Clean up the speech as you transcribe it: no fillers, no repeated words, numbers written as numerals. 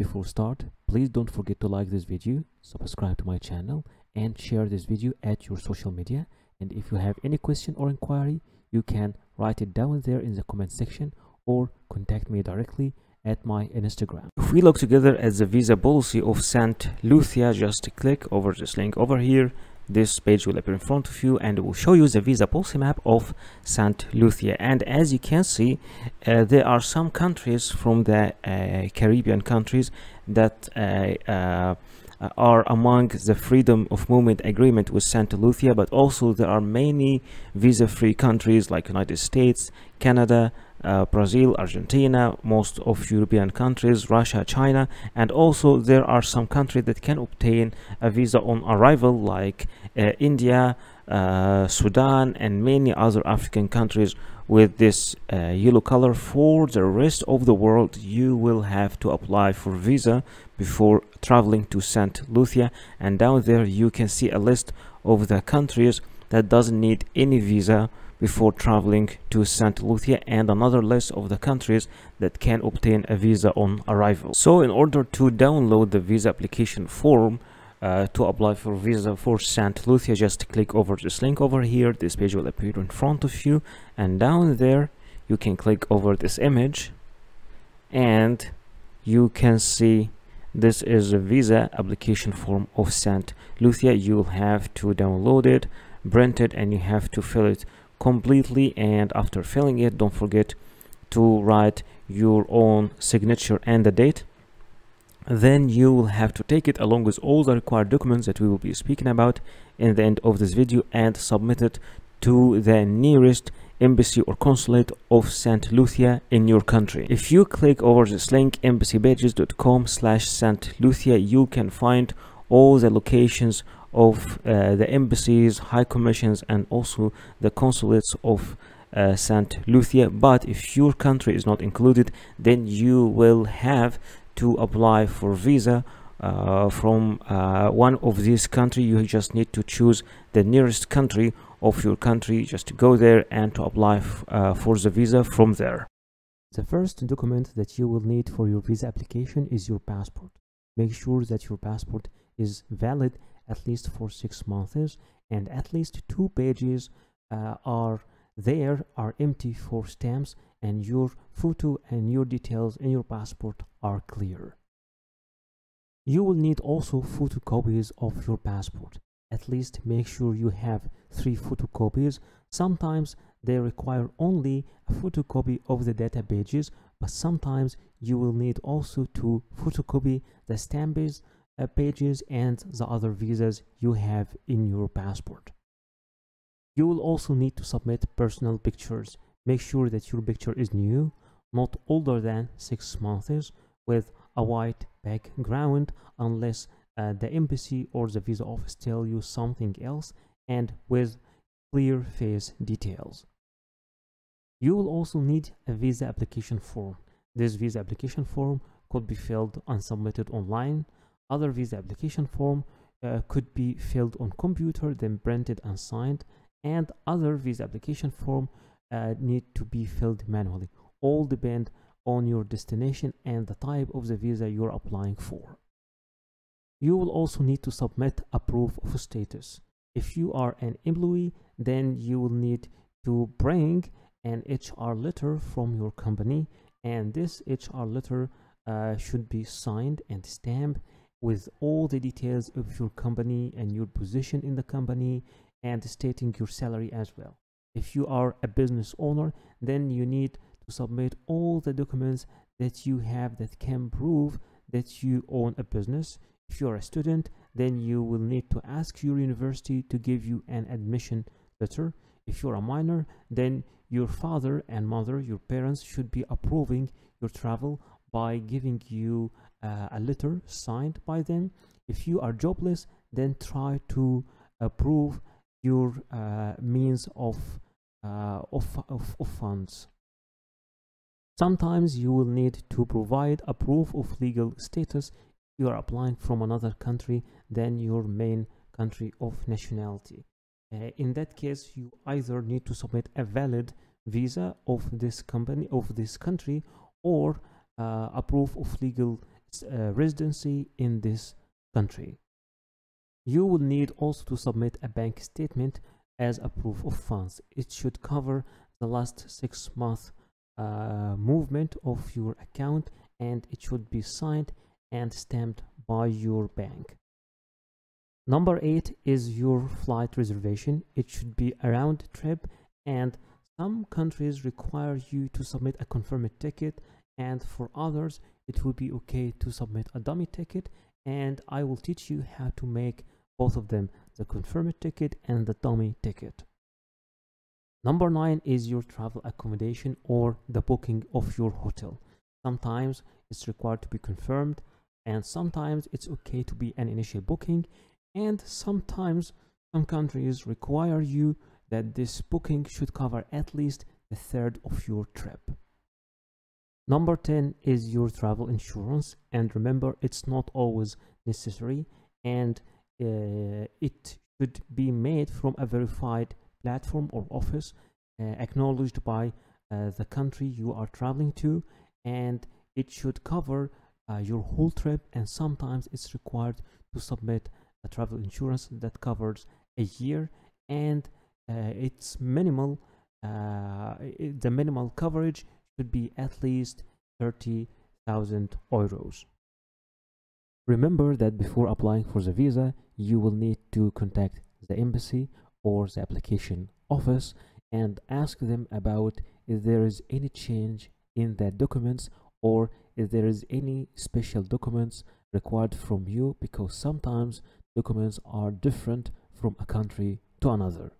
Before start, please don't forget to like this video, subscribe to my channel, and share this video at your social media. And if you have any question or inquiry, you can write it down there in the comment section or contact me directly at my Instagram. If we look together at the visa policy of Saint Lucia, just click over this link over here. This page will appear in front of you and it will show you the visa policy map of Saint Lucia. And as you can see, there are some countries from the Caribbean countries that are among the freedom of movement agreement with Saint Lucia, but also there are many visa-free countries like United States, Canada, Brazil, Argentina, most of European countries, Russia, China, and also there are some countries that can obtain a visa on arrival like India, Sudan, and many other African countries with this yellow color. For the rest of the world, you will have to apply for visa before traveling to Saint Lucia, and down there you can see a list of the countries that doesn't need any visa before traveling to Saint Lucia, and another list of the countries that can obtain a visa on arrival. So in order to download the visa application form to apply for visa for Saint Lucia, just click over this link over here. This page will appear in front of you, and down there you can click over this image and you can see this is a visa application form of Saint Lucia. You'll have to download it, print it, and you have to fill it completely. And after filling it, don't forget to write your own signature and the date. Then you will have to take it along with all the required documents that we will be speaking about in the end of this video and submit it to the nearest embassy or consulate of Saint Lucia in your country. If you click over this link, embassypages.com/Saint Lucia, you can find all the locations of the embassies, high commissions, and also the consulates of Saint Lucia. But if your country is not included, then you will have to apply for visa from one of these countries. You just need to choose the nearest country of your country just to go there and to apply for the visa from there. The first document that you will need for your visa application is your passport. Make sure that your passport is valid at least for 6 months, and at least 2 pages are empty for stamps, and your photo and your details in your passport are clear. You will need also photocopies of your passport. At least make sure you have 3 photocopies. Sometimes they require only a photocopy of the data pages, but sometimes you will need also to photocopy the stamps pages and the other visas you have in your passport. You will also need to submit personal pictures. Make sure that your picture is new, not older than 6 months, with a white background unless the embassy or the visa office tell you something else, and with clear face details. You will also need a visa application form. This visa application form could be filled and submitted online. Other visa application form could be filled on computer, then printed and signed, and other visa application form need to be filled manually. All depend on your destination and the type of the visa you're applying for. You will also need to submit a proof of status. If you are an employee, then you will need to bring an HR letter from your company, and this HR letter should be signed and stamped with all the details of your company and your position in the company, and stating your salary as well. If you are a business owner, then you need to submit all the documents that you have that can prove that you own a business. If you are a student, then you will need to ask your university to give you an admission letter. If you're a minor, then your father and mother, your parents, should be approving your travel by giving you a letter signed by them. If you are jobless, then try to approve your means of funds. Sometimes you will need to provide a proof of legal status if you are applying from another country than your main country of nationality. In that case, you either need to submit a valid visa of this country, or a proof of legal residency in this country. You will need also to submit a bank statement as a proof of funds. It should cover the last 6 months movement of your account, and it should be signed and stamped by your bank. Number 8 is your flight reservation. It should be a round trip, and some countries require you to submit a confirmed ticket, and for others it will be okay to submit a dummy ticket, and I will teach you how to make both of them, the confirmed ticket and the dummy ticket. Number 9 is your travel accommodation or the booking of your hotel. Sometimes it's required to be confirmed, and sometimes it's okay to be an initial booking, and sometimes some countries require you that this booking should cover at least a third of your trip. Number 10 is your travel insurance, and remember, it's not always necessary, and it should be made from a verified platform or office acknowledged by the country you are traveling to, and it should cover your whole trip, and sometimes it's required to submit a travel insurance that covers a year, and it's minimal. The minimal coverage should be at least 30,000 euros. Remember that before applying for the visa, you will need to contact the embassy or the application office and ask them about if there is any change in the documents or if there is any special documents required from you, because sometimes documents are different from a country to another.